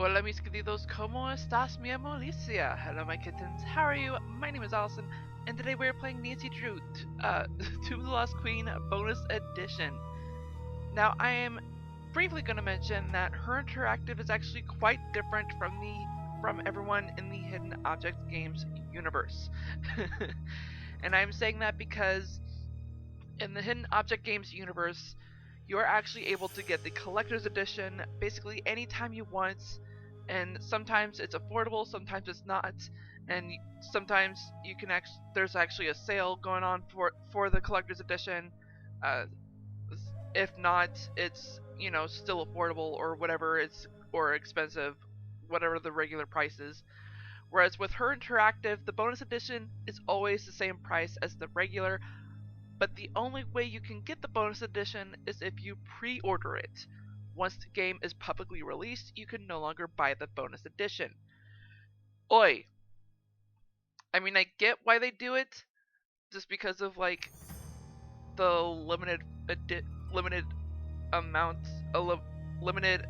Hola mis queridos, ¿cómo estás mi amoricia? Hello my kittens, how are you? My name is Allison, and today we're playing Nancy Drew, Tomb of the Lost Queen Bonus Edition. Now I am briefly going to mention that her interactive is actually quite different from everyone in the Hidden Object Games universe. And I'm saying that because in the Hidden Object Games universe, you're actually able to get the collector's edition basically anytime you want, and sometimes it's affordable, sometimes it's not, and sometimes you can there's actually a sale going on for the collector's edition. Uh, if not, it's still affordable or whatever, or expensive, whatever the regular price is. Whereas with her interactive, the bonus edition is always the same price as the regular, but the only way you can get the bonus edition is if you pre-order it. Once the game is publicly released, you can no longer buy the bonus edition. Oi! I mean, I get why they do it, just because of like the limited amount, limited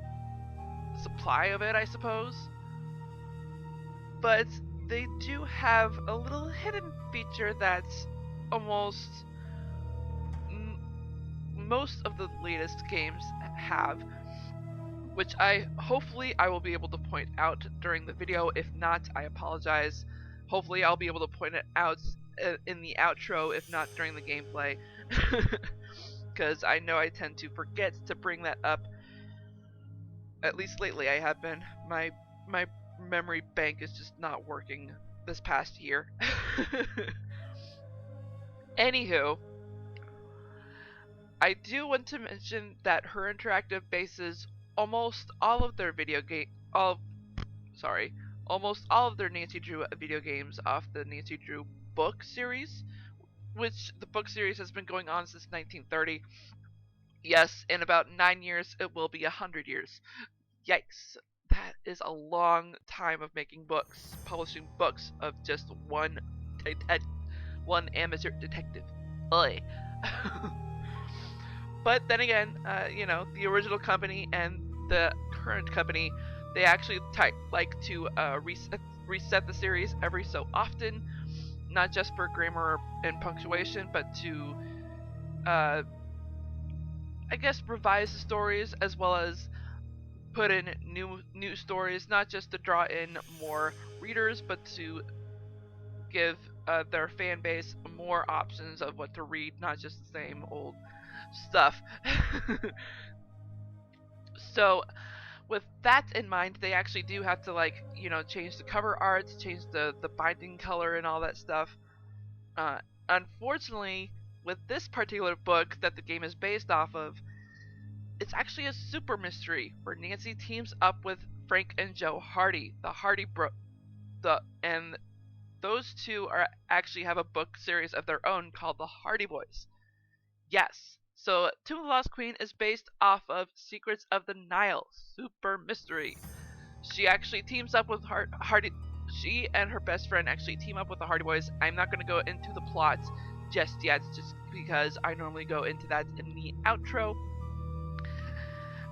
supply of it, I suppose. But they do have a little hidden feature that's almost most of the latest games have, which hopefully I will be able to point out during the video. If not, I apologize. Hopefully I'll be able to point it out in the outro, if not during the gameplay, because I know I tend to forget to bring that up. At least lately I have been. My memory bank is just not working this past year. Anywho, I do want to mention that her interactive bases almost all of their almost all of their Nancy Drew video games off the Nancy Drew book series, which the book series has been going on since 1930. Yes, in about 9 years it will be 100 years. Yikes. That is a long time of making books, publishing books of just one amateur detective. Oi. But then again, the original company and the current company, they actually like to reset the series every so often, not just for grammar and punctuation, but to, I guess, revise the stories as well as put in new stories, not just to draw in more readers, but to give their fan base more options of what to read, not just the same old stuff. So with that in mind, they actually do have to change the cover art, change the binding color and all that stuff. Unfortunately, with this particular book that the game is based off of, it's actually a super mystery where Nancy teams up with Frank and Joe Hardy, the Hardy and those two actually have a book series of their own called the Hardy Boys. Yes, so Tomb of the Lost Queen is based off of Secrets of the Nile, super mystery. She actually teams up with Hardy. She and her best friend actually team up with the Hardy Boys. I'm not going to go into the plot just yet, just because I normally go into that in the outro.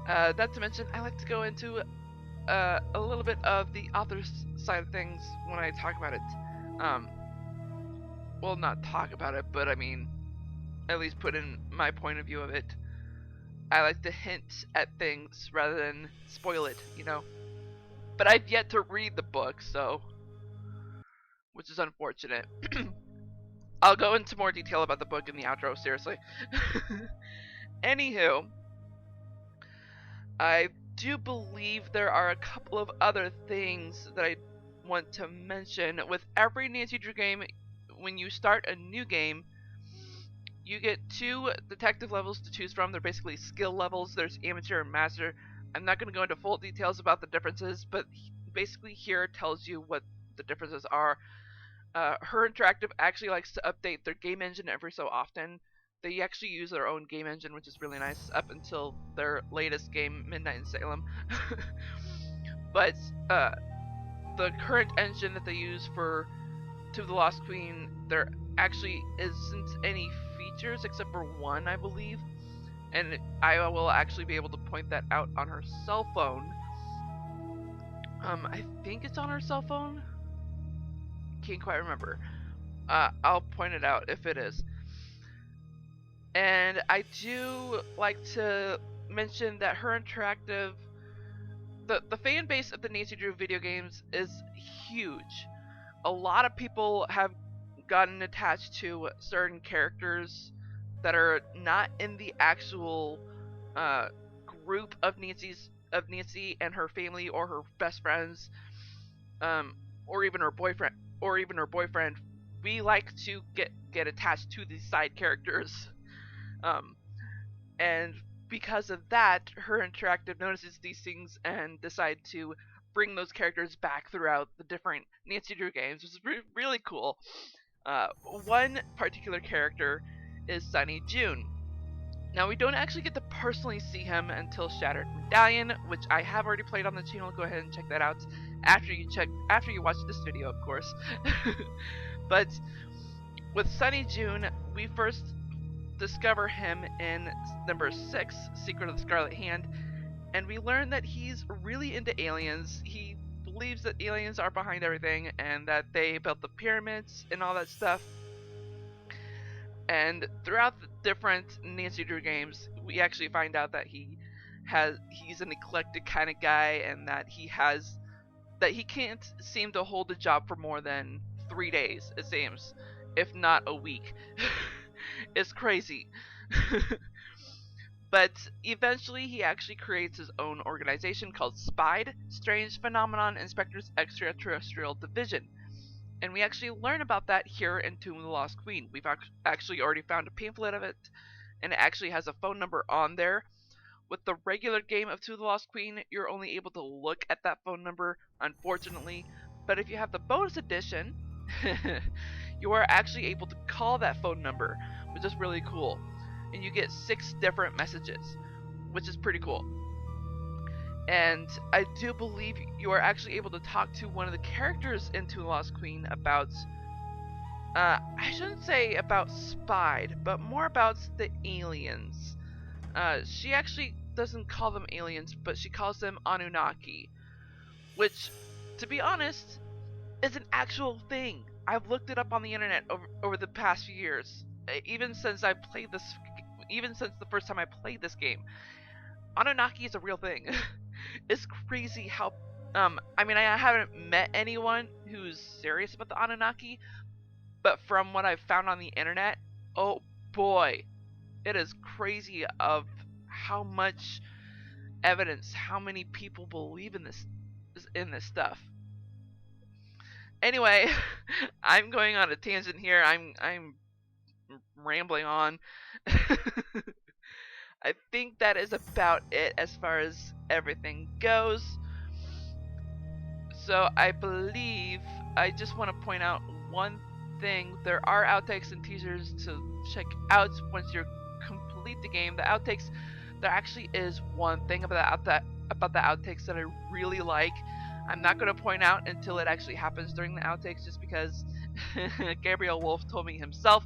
Not to mention, I like to go into a little bit of the author's side of things when I talk about it. Well, not talk about it, but I mean, at least put in my point of view of it. I like to hint at things rather than spoil it, But I've yet to read the book, which is unfortunate. I'll go into more detail about the book in the outro, seriously. Anywho, I do believe there are a couple of other things that I want to mention. With every Nancy Drew game, when you start a new game, you get 2 detective levels to choose from. They're basically skill levels. There's amateur and master. I'm not going to go into full details about the differences, but basically here tells you what the differences are. Her Interactive actually likes to update their game engine every so often. They actually use their own game engine, which is really nice, up until their latest game, Midnight in Salem. But the current engine that they use for To the Lost Queen, there actually isn't any features except for one, I believe. And I will actually be able to point that out on her cell phone. I think it's on her cell phone. Can't quite remember. I'll point it out if it is. And I do like to mention that her interactive, the fan base of the Nancy Drew video games is huge. A lot of people have gotten attached to certain characters that are not in the actual group of Nancy and her family or her best friends, or even her boyfriend. We like to get attached to these side characters, and because of that, her interactive notices these things and decide to bring those characters back throughout the different Nancy Drew games, which is really cool. One particular character is Sunny June. Now, we don't actually get to personally see him until Shattered Medallion, which I have already played on the channel. Go ahead and check that out after you watch this video, of course. But with Sunny June, we first discover him in number 6, Secret of the Scarlet Hand, and we learn that he's really into aliens. He believes that aliens are behind everything and that they built the pyramids and all that stuff. And throughout the different Nancy Drew games, we actually find out that he's an eclectic kind of guy, and that he can't seem to hold a job for more than 3 days, it seems, if not a week. It's crazy. But eventually he actually creates his own organization called SPIDE, Strange Phenomenon Inspectors Extraterrestrial Division. And we actually learn about that here in Tomb of the Lost Queen. We've actually already found a pamphlet of it, and it actually has a phone number on there. With the regular game of Tomb of the Lost Queen, you're only able to look at that phone number, unfortunately. But if you have the bonus edition, you are actually able to call that phone number, which is really cool. And you get 6 different messages, which is pretty cool. And I do believe you are actually able to talk to one of the characters in Tomb of the Lost Queen about, I shouldn't say about SPIDE, but more about the aliens. She actually doesn't call them aliens, but she calls them Anunnaki, which, to be honest, is an actual thing. I've looked it up on the internet over the past few years, even since the first time I played this game. Anunnaki is a real thing. It's crazy how, I mean, I haven't met anyone who's serious about the Anunnaki, but from what I've found on the internet, oh boy, it is crazy of how much evidence, how many people believe in this stuff. Anyway, I'm going on a tangent here. I'm rambling on. I think that is about it as far as everything goes. So I believe I just want to point out one thing. There are outtakes and teasers to check out once you complete the game. The outtakes, there actually is one thing about the outtakes that I really like. I'm not going to point out until it actually happens during the outtakes, just because Gabriel Wolf told me himself,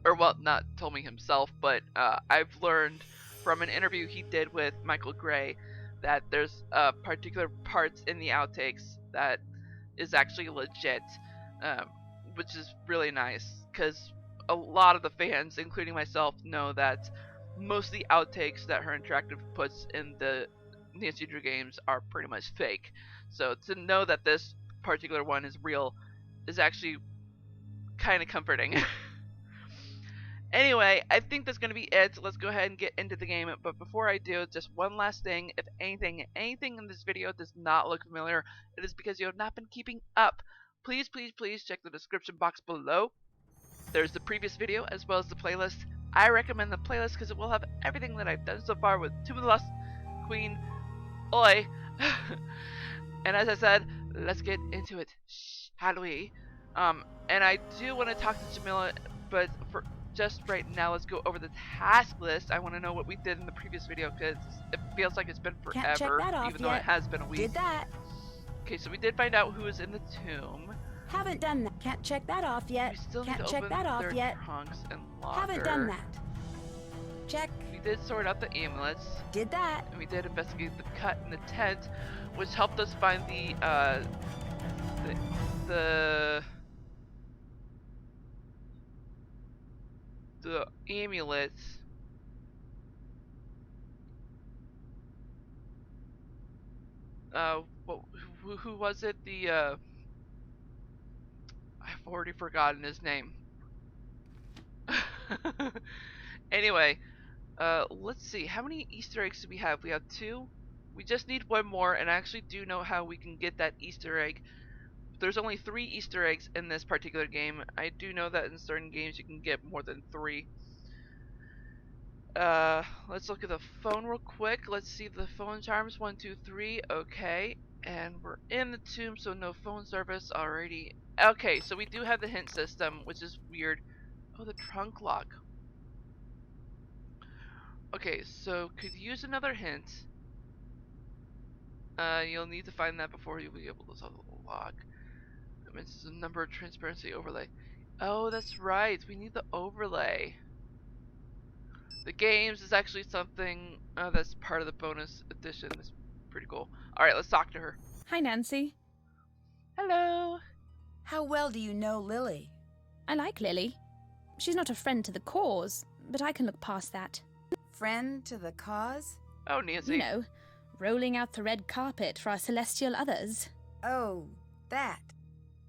or well, not told me himself, but I've learned from an interview he did with Michael Gray that there's particular parts in the outtakes that is actually legit, which is really nice, because a lot of the fans, including myself, know that most of the outtakes that Her Interactive puts in the Nancy Drew games are pretty much fake. So to know that this particular one is real is actually kind of comforting. Anyway, I think that's going to be it. Let's go ahead and get into the game. But before I do, just one last thing. If anything in this video does not look familiar, it is because you have not been keeping up. Please, please, please check the description box below. There's the previous video as well as the playlist. I recommend the playlist because it will have everything that I've done so far with Tomb of the Lost Queen. Oi! And as I said, let's get into it. Shall we? And I do want to talk to Jamila, but for just right now, let's go over the task list. I want to know what we did in the previous video because it feels like it's been forever, even though it has been a week. Did that. Okay, so we did find out who is in the tomb. Haven't done that. Can't check that off yet. We still Can't need to check open that off their yet. trunks and locker. Haven't done that. Check. We did sort out the amulets. Did that. And we did investigate the cut in the tent, which helped us find the amulets. Who was it? I've already forgotten his name. Anyway, let's see. How many Easter eggs do we have? We have 2. We just need 1 more, and I actually do know how we can get that Easter egg. There's only 3 Easter eggs in this particular game. I do know that in certain games you can get more than 3. Let's look at the phone real quick. Let's see the phone charms. 1, 2, 3. Okay. And we're in the tomb, so no phone service already. Okay, so we do have the hint system, which is weird. Oh, the trunk lock. Okay, so could use another hint. You'll need to find that before you'll be able to solve the lock. It mentions a number transparency overlay. Oh, that's right. We need the overlay. The games is actually something that's part of the bonus edition. That's pretty cool. Alright, let's talk to her. Hi, Nancy. Hello. How well do you know Lily? I like Lily. She's not a friend to the cause, but I can look past that. Friend to the cause? Oh, Nancy. You know, rolling out the red carpet for our celestial others. Oh, that.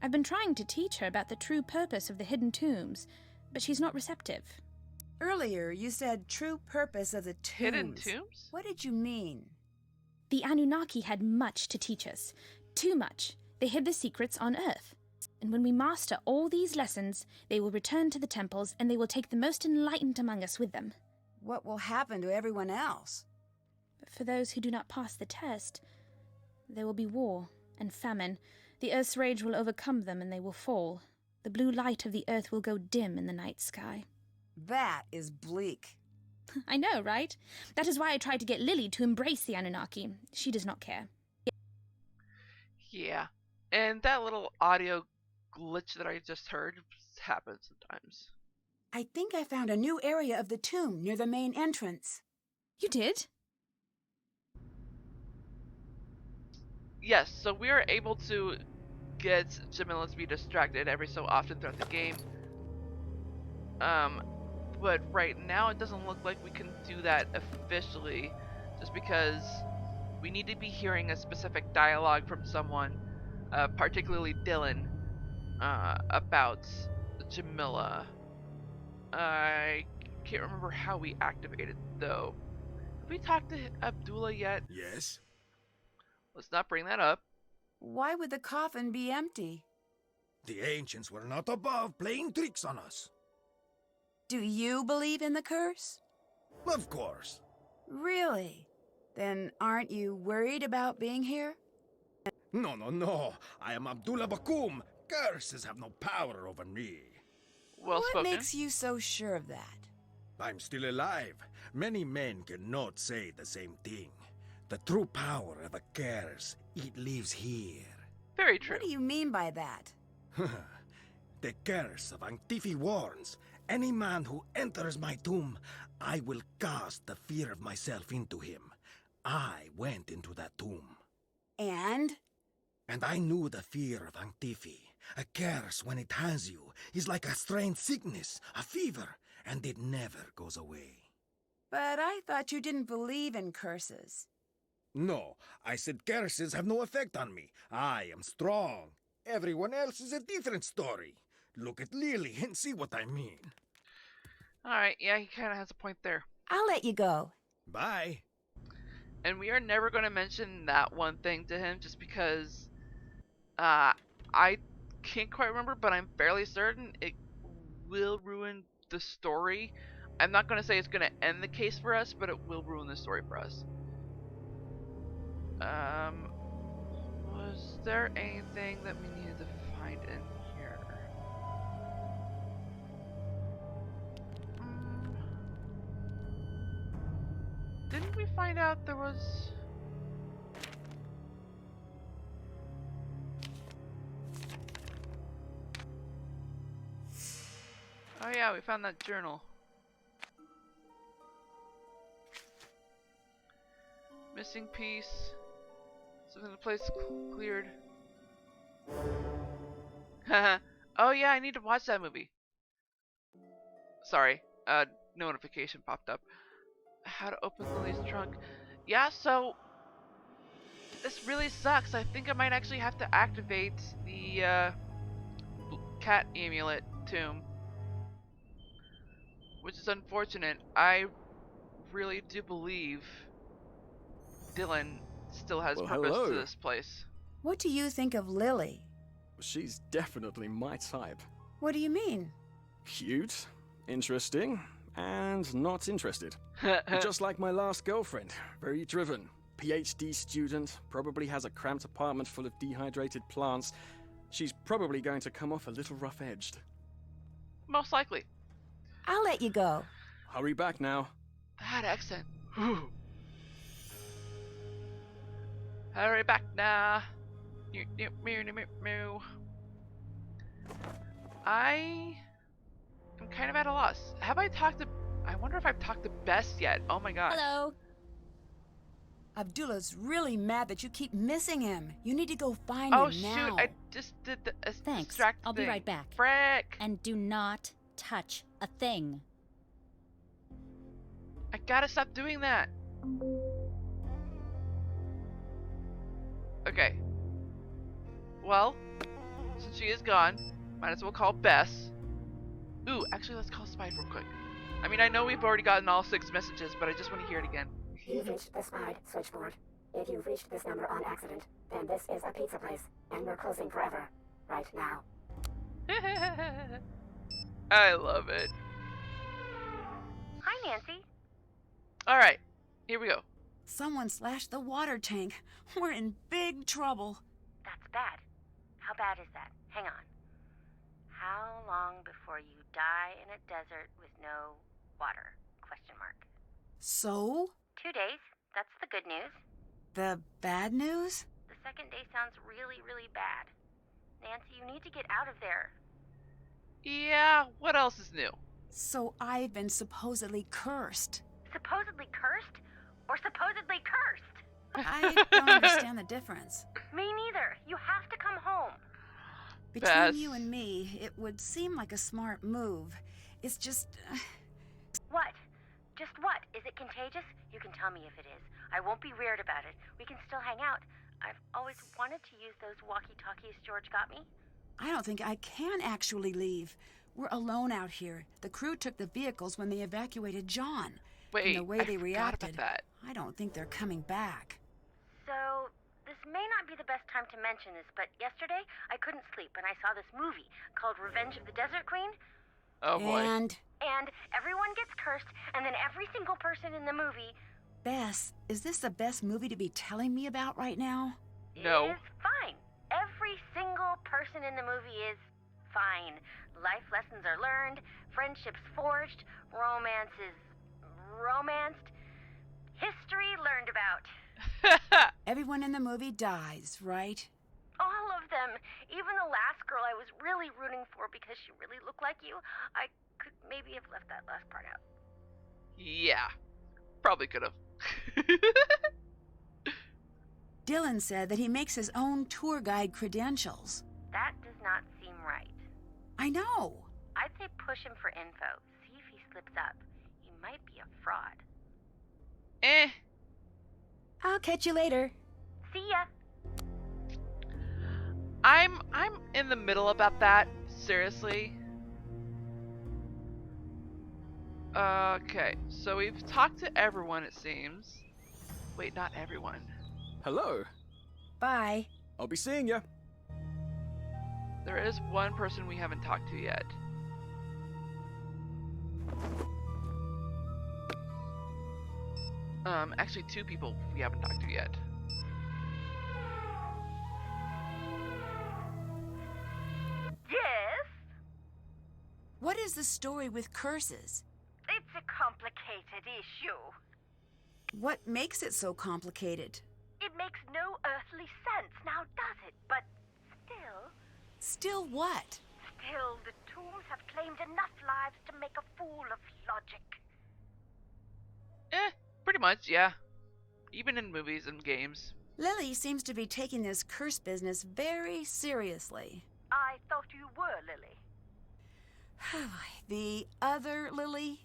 I've been trying to teach her about the true purpose of the hidden tombs, but she's not receptive. Earlier, you said true purpose of the tombs. Hidden tombs? What did you mean? The Anunnaki had much to teach us. Too much. They hid the secrets on Earth. And when we master all these lessons, they will return to the temples and they will take the most enlightened among us with them. What will happen to everyone else? But for those who do not pass the test, there will be war and famine. The Earth's rage will overcome them and they will fall. The blue light of the Earth will go dim in the night sky. That is bleak. I know, right? That is why I tried to get Lily to embrace the Anunnaki. She does not care. Yeah. And that little audio glitch that I just heard happens sometimes. I think I found a new area of the tomb near the main entrance. You did? Yes, so we are able to get Jamila to be distracted every so often throughout the game. But right now it doesn't look like we can do that officially, just because we need to be hearing a specific dialogue from someone, particularly Dylan, about Jamila. I can't remember how we activated though. Have we talked to Abdullah yet? Yes? Let's not bring that up. Why would the coffin be empty? The ancients were not above playing tricks on us. Do you believe in the curse? Of course. Really? Then aren't you worried about being here? No. I am Abdullah Bakum. Curses have no power over me. Well What spoken. makes you so sure of that? I'm still alive. Many men cannot say the same thing. The true power of a curse, it lives here. Very true. What do you mean by that? The curse of Antifi warns, any man who enters my tomb, I will cast the fear of myself into him. I went into that tomb. And? And I knew the fear of Antifi. A curse, when it has you, is like a strange sickness, a fever, and it never goes away. But I thought you didn't believe in curses. No, I said curses have no effect on me. I am strong. Everyone else is a different story. Look at Lily and see what I mean. Alright, yeah, he kind of has a point there. I'll let you go. Bye. And we are never going to mention that one thing to him just because I can't quite remember, but I'm fairly certain it will ruin the story. I'm not going to say it's going to end the case for us, but it will ruin the story for us. Was there anything that we needed to find in here? Didn't we find out there was... Oh yeah, we found that journal. Missing piece. Something the place cleared. Oh yeah, I need to watch that movie. Sorry, notification popped up. How to open Lily's trunk. Yeah, so this really sucks. I think I might actually have to activate the cat amulet tomb, which is unfortunate. I really do believe Dylan still has Well, purpose to hello. this place. What do you think of Lily? She's definitely my type. What do you mean? Cute, interesting, and not interested. Just like my last girlfriend. Very driven. PhD student, probably has a cramped apartment full of dehydrated plants. She's probably going to come off a little rough-edged. Most likely. I'll let you go. Hurry back now. That accent. Whew. Hurry back now. I am kind of at a loss. Have I talked to... I wonder if I've talked to Bess yet. Oh my gosh. Hello. Abdullah's really mad that you keep missing him. You need to go find Oh him shoot, now. I just did the Thanks. distract I'll be thing. right back. Frick. And do not touch a thing. I gotta stop doing that. Okay. Well, since she is gone, might as well call Bess. Ooh, actually, let's call Spide real quick. I mean, I know we've already gotten all 6 messages, but I just want to hear it again. You've reached the Spide switchboard. If you've reached this number on accident, then this is a pizza place, and we're closing forever. Right now. I love it. Hi, Nancy. Alright, here we go. Someone slashed the water tank. We're in big trouble. That's bad. How bad is that? Hang on. How long before you die in a desert with no water? Question mark. So? 2 days. That's the good news. The bad news? The second day sounds really, really bad. Nancy, you need to get out of there. Yeah, what else is new? So I've been supposedly cursed. Supposedly cursed? Or supposedly cursed? I don't understand the difference. Me neither. You have to come home. Between Bess. you and me, it would seem like a smart move. It's just... What? Just what? Is it contagious? You can tell me if it is. I won't be weird about it. We can still hang out. I've always wanted to use those walkie-talkies George got me. I don't think I can actually leave. We're alone out here. The crew took the vehicles when they evacuated John. Wait, and the way I they forgot reacted, about that. I don't think they're coming back. So, this may not be the best time to mention this, but yesterday I couldn't sleep and I saw this movie called Revenge of the Desert Queen. Oh boy. And... And everyone gets cursed, and then every single person in the movie Bess, is this the best movie to be telling me about right now? No. is fine. Every single person in the movie is fine. Life lessons are learned, friendships forged, romance is romanced, history learned about. Everyone in the movie dies, right? All of them. Even the last girl I was really rooting for because she really looked like you. I could maybe have left that last part out. Yeah, probably could have. Dylan said that he makes his own tour guide credentials. That does not seem right. I know. I'd say push him for info. See if he slips up. He might be a fraud. Eh. I'll catch you later. See ya. I'm in the middle about that. Seriously. Okay, so we've talked to everyone, it seems. Wait, not everyone. Hello. Bye. I'll be seeing ya. There is one person we haven't talked to yet. Actually 2 people we haven't talked to yet. Yes? What is the story with curses? It's a complicated issue. What makes it so complicated? It makes no earthly sense, now does it? But still, Still what? still the tombs have claimed enough lives to make a fool of logic. Pretty much, yeah. even in movies and games. Lily seems to be taking this curse business very seriously. I thought you were Lily. The other Lily?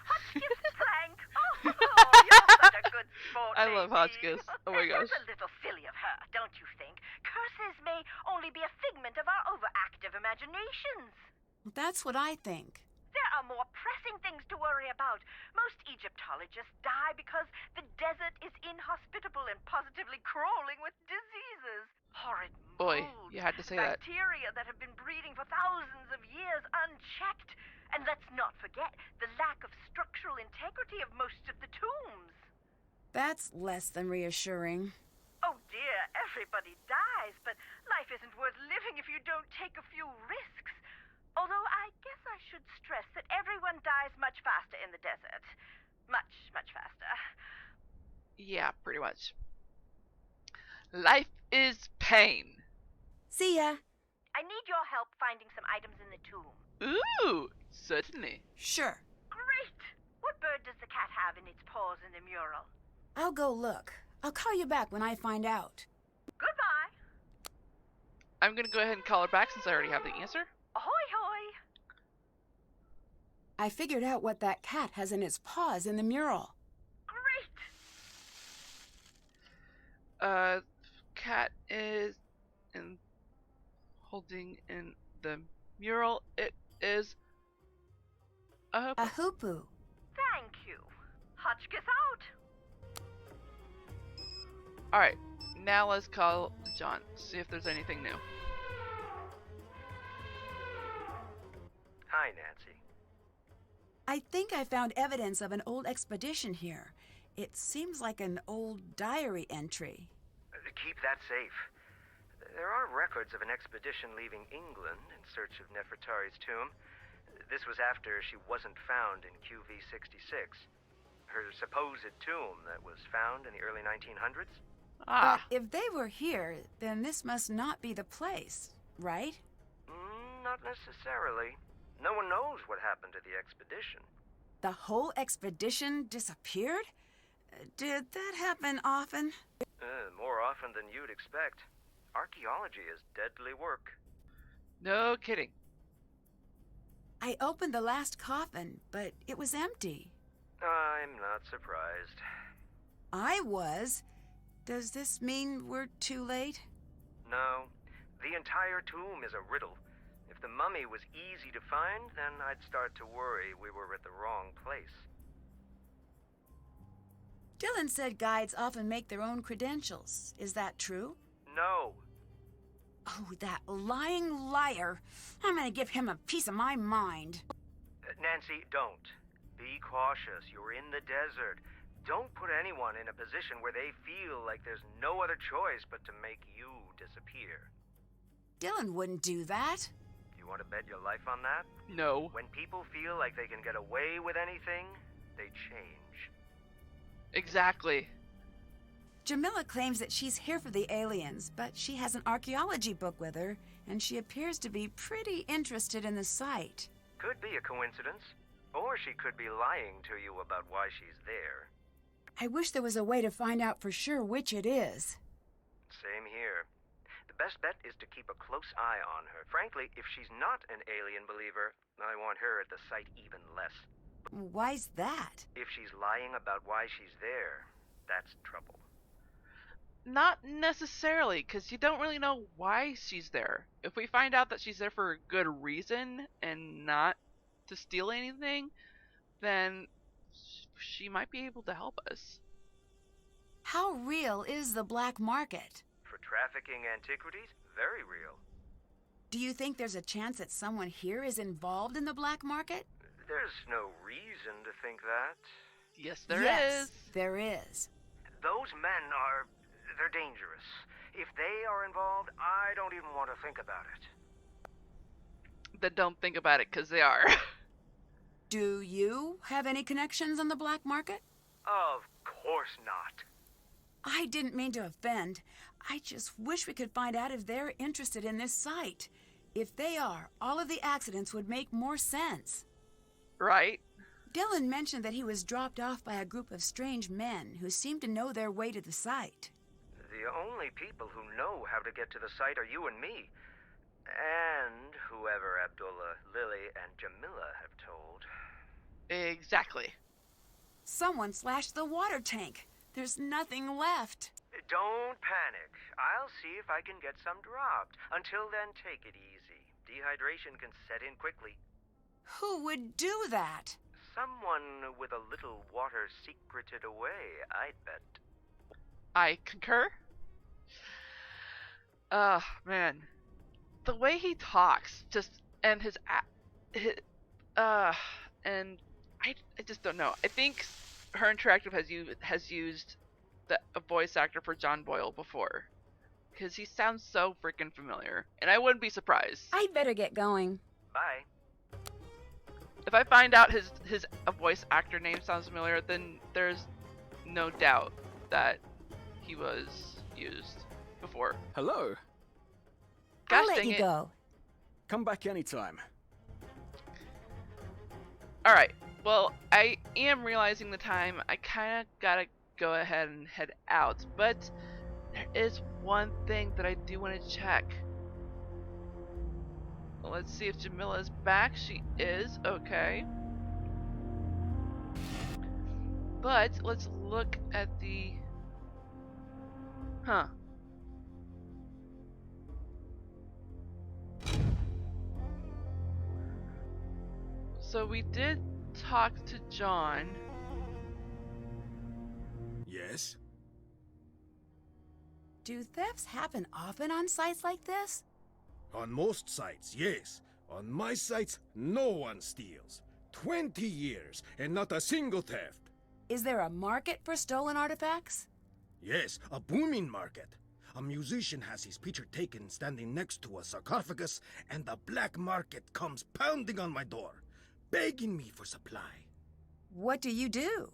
Hotchkiss Frank! Oh, you're such a good sport, I love baby. Hotchkiss. Oh my gosh. That's a little silly of her, don't you think? Curses may only be a figment of our overactive imaginations. That's what I think. There are more pressing things to worry about. Most Egyptologists die because the desert is inhospitable and positively crawling with diseases. Horrid Boy, mold, you had to say that. bacteria that have been breeding for thousands of years unchecked. And let's not forget the lack of structural integrity of most of the tombs. That's less than reassuring. Oh dear, everybody dies, but life isn't worth living if you don't take a few risks. Although I guess I should stress that everyone dies much faster in the desert. Much, much faster. Yeah, pretty much. Life is pain. See ya. I need your help finding some items in the tomb. Ooh, certainly. Sure. Great! What bird does the cat have in its paws in the mural? I'll go look. I'll call you back when I find out. Goodbye! I'm gonna go ahead and call her back since I already have the answer. Ahoy hoy! I figured out what that cat has in its paws in the mural. Great! Cat is holding in the mural. It is a A hoopoo. Thank you. Hotchkiss out! Alright, now let's call John, see if there's anything new. Hi, Nancy. I think I found evidence of an old expedition here. It seems like an old diary entry. Keep that safe. There are records of an expedition leaving England in search of Nefertari's tomb. This was after she wasn't found in QV-66, her supposed tomb that was found in the early 1900s. But if they were here, then this must not be the place, right? Not necessarily. No one knows what happened to the expedition. The whole expedition disappeared? Did that happen often? More often than you'd expect. Archaeology is deadly work. No kidding. I opened the last coffin, but it was empty. I'm not surprised. I was. Does this mean we're too late? No. The entire tomb is a riddle. If the mummy was easy to find, then I'd start to worry we were at the wrong place. Dylan said guides often make their own credentials. Is that true? No. Oh, that lying liar. I'm gonna give him a piece of my mind. Nancy, don't. Be cautious. You're in the desert. Don't put anyone in a position where they feel like there's no other choice but to make you disappear. Dylan wouldn't do that. You want to bet your life on that? No. When people feel like they can get away with anything, they change. Exactly. Jamila claims that she's here for the aliens, but she has an archaeology book with her, and she appears to be pretty interested in the site. Could be a coincidence. Or she could be lying to you about why she's there. I wish there was a way to find out for sure which it is. Same here. The best bet is to keep a close eye on her. Frankly, if she's not an alien believer, I want her at the site even less. Why's that? If she's lying about why she's there, that's trouble. Not necessarily, because you don't really know why she's there. If we find out that she's there for a good reason and not to steal anything, then she might be able to help us. How real is the black market? For trafficking antiquities, very real. Do you think there's a chance that someone here is involved in the black market? There's no reason to think that. Yes, there Yes, is. there is. Those men they're dangerous. If they are involved, I don't even want to think about it. Then don't think about it, because they are. Do you have any connections on the black market? Of course not. I didn't mean to offend. I just wish we could find out if they're interested in this site. If they are, all of the accidents would make more sense. Right? Dylan mentioned that he was dropped off by a group of strange men who seemed to know their way to the site. The only people who know how to get to the site are you and me. And whoever Abdullah, Lily, and Jamila have told. Exactly. Someone slashed the water tank. There's nothing left. Don't panic. I'll see if I can get some dropped. Until then, take it easy. Dehydration can set in quickly. Who would do that? Someone with a little water secreted away, I'd bet. I concur. Man. The way he talks, and and I just don't know. I think her interactive has used a voice actor for John Boyle before, because he sounds so freaking familiar, and I wouldn't be surprised. I'd better get going. Bye. If I find out his voice actor name sounds familiar, then there's no doubt that he was used before. Hello. Gosh I'll let dang you it. go. Come back anytime. Alright, well, I am realizing the time. I kind of gotta go ahead and head out, but there is one thing that I do want to check. Let's see if Jamila's back. She is, okay. But let's look at the... Huh. So we did talk to John. Yes? Do thefts happen often on sites like this? On most sites, yes. On my sites, no one steals. 20 years, and not a single theft. Is there a market for stolen artifacts? Yes, a booming market. A musician has his picture taken standing next to a sarcophagus, and the black market comes pounding on my door, begging me for supply. What do you do?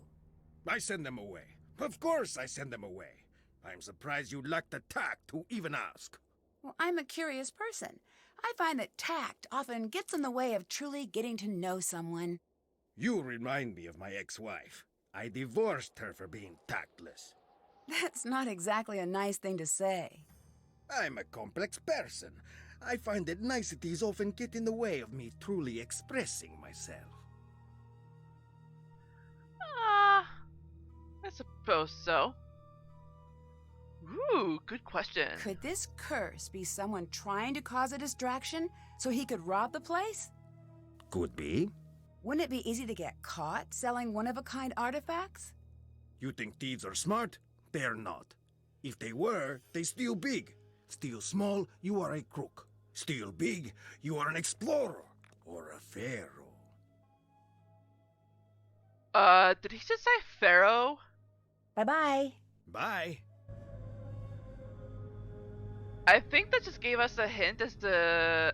I send them away. Of course I send them away. I'm surprised you lack the tact to even ask. Well, I'm a curious person. I find that tact often gets in the way of truly getting to know someone. You remind me of my ex-wife. I divorced her for being tactless. That's not exactly a nice thing to say. I'm a complex person. I find that niceties often get in the way of me truly expressing myself. I suppose so. Ooh, good question. Could this curse be someone trying to cause a distraction so he could rob the place? Could be. Wouldn't it be easy to get caught selling one-of-a-kind artifacts? You think thieves are smart? They're not. If they were, they steal big. Steal small, you are a crook. Steal big, you are an explorer or a pharaoh. Did he just say Pharaoh? Bye-bye. Bye. I think that just gave us a hint as to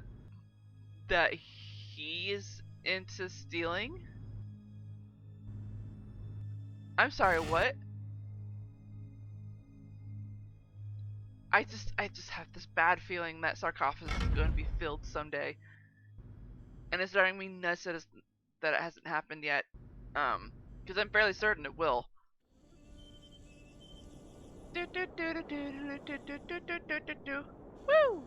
that he's into stealing. I'm sorry, what? I just have this bad feeling that sarcophagus is going to be filled someday, and it's driving me nuts that it hasn't happened yet. Because I'm fairly certain it will. Woo!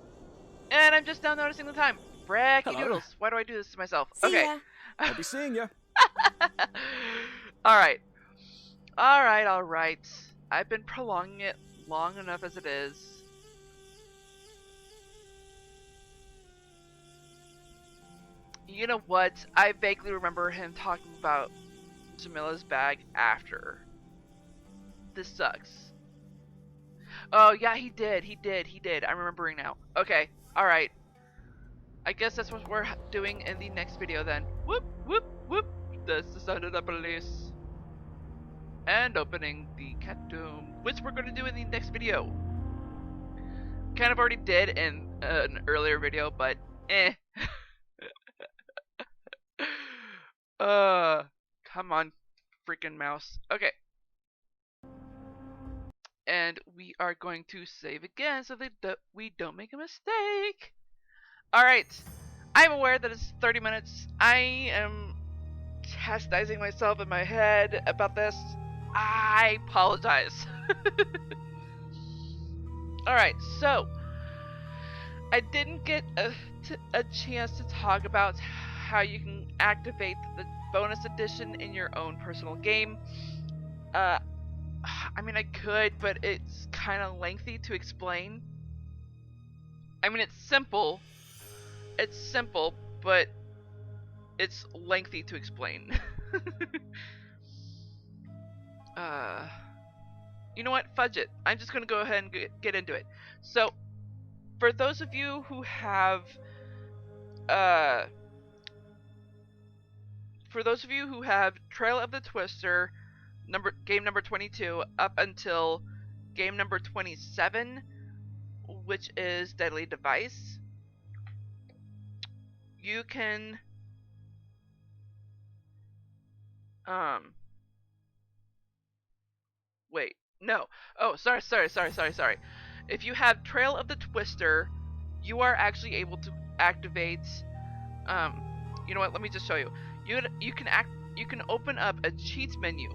And I'm just now noticing the time. Bracky Hello. doodles. Why do I do this to myself? See Okay. ya. I'll be seeing you. Alright. Alright. I've been prolonging it long enough as it is. You know what? I vaguely remember him talking about Jamila's bag after. This sucks. Oh, yeah, he did. I'm remembering now. Okay, alright. I guess that's what we're doing in the next video then. Whoop, whoop, whoop. This is the sound of the police. And opening the cat tomb, which we're going to do in the next video. Kind of already did in an earlier video, but eh. Come on, freaking mouse. Okay. And we are going to save again so that we don't make a mistake. Alright. I'm aware that it's 30 minutes. I am chastising myself in my head about this. I apologize. Alright, so I didn't get a chance to talk about how you can activate the bonus edition in your own personal game. I mean, I could, but it's kind of lengthy to explain. I mean, it's simple. It's simple, but it's lengthy to explain. You know what? Fudge it. I'm just going to go ahead and get into it. So, for those of you who have Trail of the Twister game number 22 up until game number 27, which is Deadly Device, you can wait, no. Oh, sorry. If you have Trail of the Twister, you are actually able to activate you know what? Let me just show you. You can open up a cheats menu.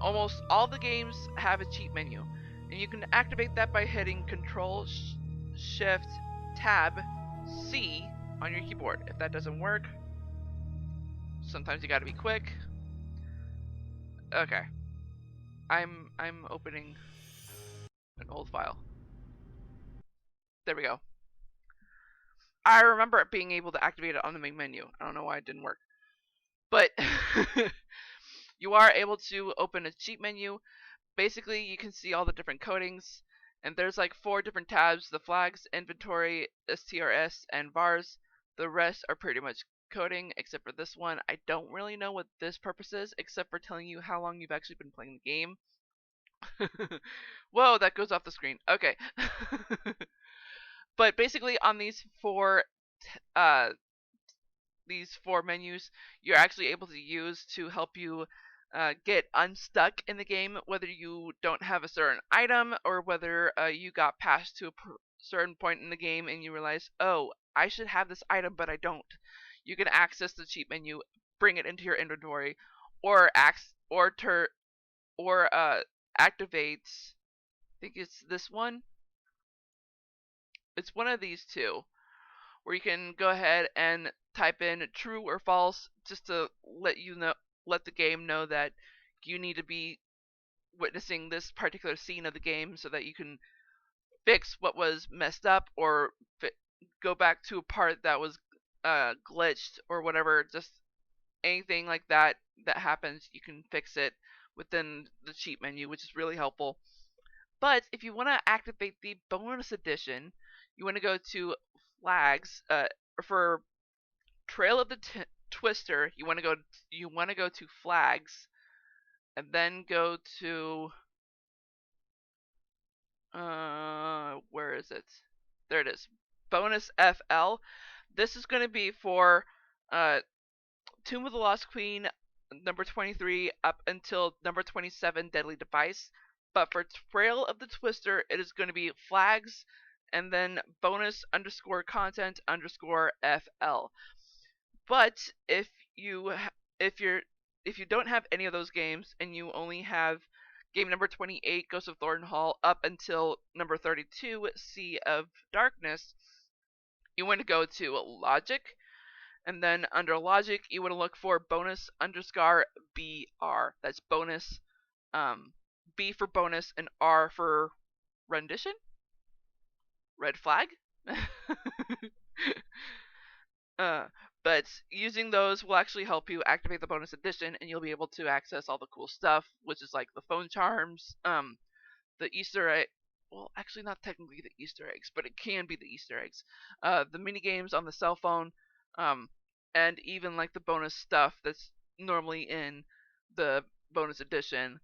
Almost all the games have a cheat menu, and you can activate that by hitting Control Shift Tab C on your keyboard. If that doesn't work, sometimes you got to be quick. Okay, I'm opening an old file. There we go. I remember it being able to activate it on the main menu. I don't know why it didn't work, but you are able to open a cheat menu. Basically, you can see all the different codings, and there's like 4 different tabs: the flags, inventory, STRS, and VARs. The rest are pretty much coding, except for this one. I don't really know what this purpose is, except for telling you how long you've actually been playing the game. Whoa, that goes off the screen. Okay. But basically, on these 4 menus, you're actually able to use to help you get unstuck in the game, whether you don't have a certain item or whether you got past to a certain point in the game and you realize, oh, I should have this item but I don't. You can access the cheat menu, bring it into your inventory, or activate. I think it's this one. It's one of these 2, where you can go ahead and type in true or false just to let the game know that you need to be witnessing this particular scene of the game so that you can fix what was messed up or go back to a part that was glitched or whatever. Just anything like that happens, you can fix it within the cheat menu, which is really helpful. But if you want to activate the bonus edition, you want to go to flags. For Trail of the Twister, you want to go to flags, and then go to where is it? There it is. Bonus FL. This is going to be for Tomb of the Lost Queen number 23 up until number 27, Deadly Device. But for Trail of the Twister, it is going to be flags and then bonus _ content _ FL. But if you don't have any of those games and you only have game number 28, Ghost of Thornton Hall, up until number 32, Sea of Darkness, you want to go to Logic, and then under Logic, you want to look for bonus _ BR. That's bonus, B for bonus, and R for rendition? Red flag? But using those will actually help you activate the bonus edition, and you'll be able to access all the cool stuff, which is like the phone charms, the Easter egg. Well, actually, not technically the Easter eggs, but it can be the Easter eggs. The mini games on the cell phone, and even like the bonus stuff that's normally in the bonus edition.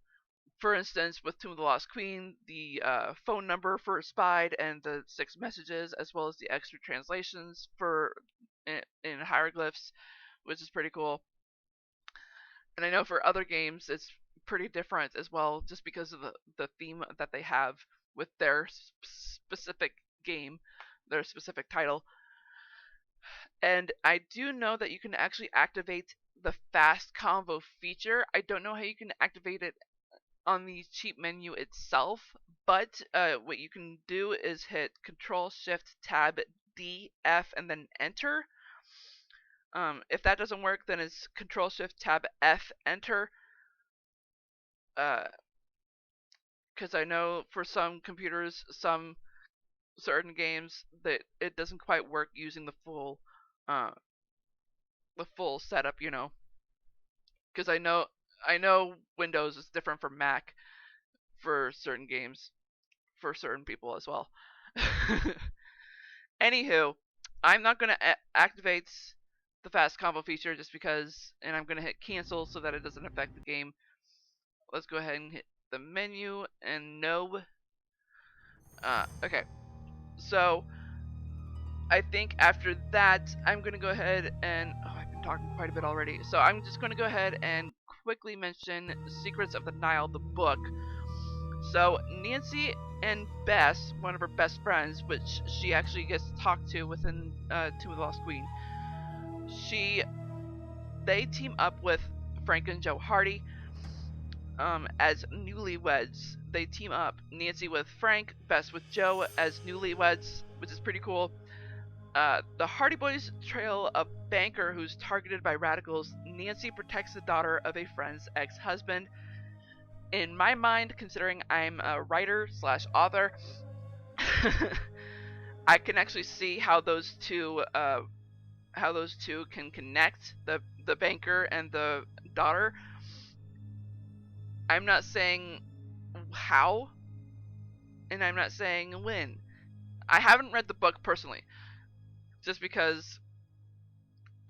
For instance, with Tomb of the Lost Queen, the phone number for Spied and the 6 messages, as well as the extra translations for in hieroglyphs, which is pretty cool. And I know for other games it's pretty different as well, just because of the theme that they have with their specific game, their specific title. And I do know that you can actually activate the fast convo feature. I don't know how you can activate it on the cheap menu itself, but what you can do is hit Control Shift Tab D F and then Enter. If that doesn't work, then it's Control Shift Tab F Enter. Because I know for some computers, some certain games that it doesn't quite work using the full setup, you know. Because I know Windows is different from Mac for certain games, for certain people as well. Anywho, I'm not gonna activate the fast combo feature just because, and I'm gonna hit cancel so that it doesn't affect the game. Let's go ahead and hit the menu and no. Okay, so I think after that, I'm going to go ahead and... Oh, I've been talking quite a bit already. So I'm just going to go ahead and quickly mention Secrets of the Nile, the book. So Nancy and Bess, one of her best friends, which she actually gets to talk to within Tomb of the Lost Queen, they team up with Frank and Joe Hardy as newlyweds. They team up, Nancy with Frank, Bess with Joe as newlyweds, which is pretty cool. The Hardy Boys trail a banker who's targeted by radicals. Nancy protects the daughter of a friend's ex-husband. In my mind, considering I'm a writer / author, I can actually see how those two can connect, the banker and the daughter. I'm not saying how, and I'm not saying when. I haven't read the book personally, just because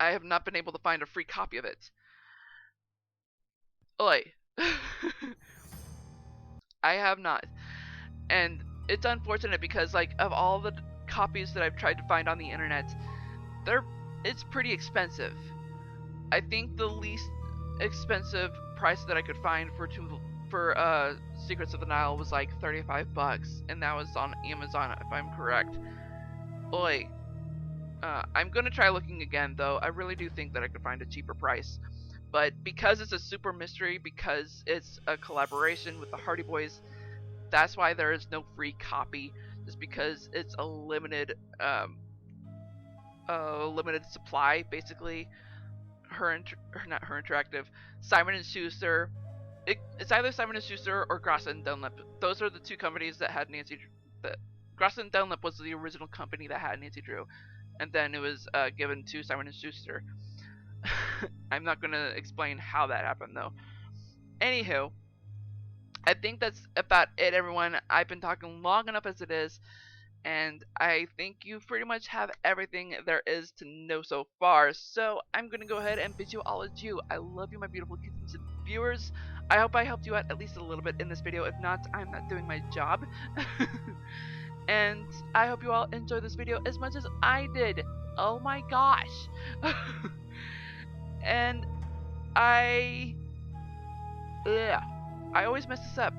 I have not been able to find a free copy of it. Oi. I have not. And it's unfortunate because, like, of all the copies that I've tried to find on the internet, it's pretty expensive. I think the least expensive price that I could find for Secrets of the Nile was like $35, and that was on Amazon if I'm correct. Oi. I'm gonna try looking again though. I really do think that I could find a cheaper price. But because it's a super mystery, because it's a collaboration with the Hardy Boys, that's why there is no free copy. Just because it's a limited supply, basically. Not Her Interactive, Simon and Schuster. It's either Simon and Schuster or Grosset and Dunlap. Those are the two companies that had Nancy. Grosset and Dunlap was the original company that had Nancy Drew, and then it was given to Simon and Schuster. I'm not gonna explain how that happened though. Anywho, I think that's about it, everyone. I've been talking long enough as it is, and I think you pretty much have everything there is to know so far. So I'm gonna go ahead and bid you all adieu. I love you, my beautiful kittens and viewers. I hope I helped you out at least a little bit in this video. If not, I'm not doing my job. And I hope you all enjoyed this video as much as I did. Oh my gosh. And I always mess this up.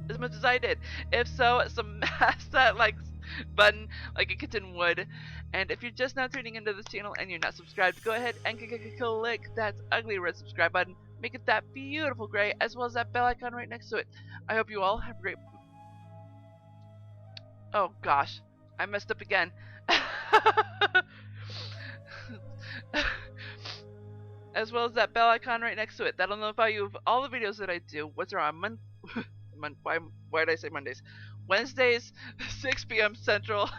As much as I did. If so, smash that like button like a kitten would. And if you're just now tuning into this channel and you're not subscribed, go ahead and click that ugly red subscribe button. Make it that beautiful gray, as well as that bell icon right next to it. I hope you all have a great... Oh gosh, I messed up again. As well as that bell icon right next to it. That'll notify you of all the videos that I do. What's on why did I say Mondays? Wednesdays, 6 p.m. Central.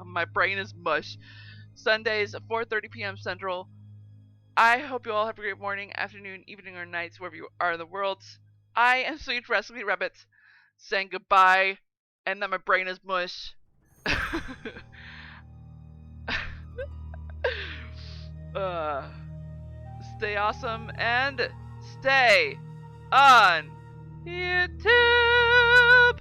My brain is mush. Sundays, 4:30 p.m. Central. I hope you all have a great morning, afternoon, evening, or nights, wherever you are in the world. I am Sweet Rascally Rabbit, saying goodbye, and that my brain is mush. Stay awesome and stay on YouTube!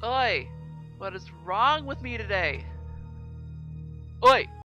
Oi! What is wrong with me today? Oi!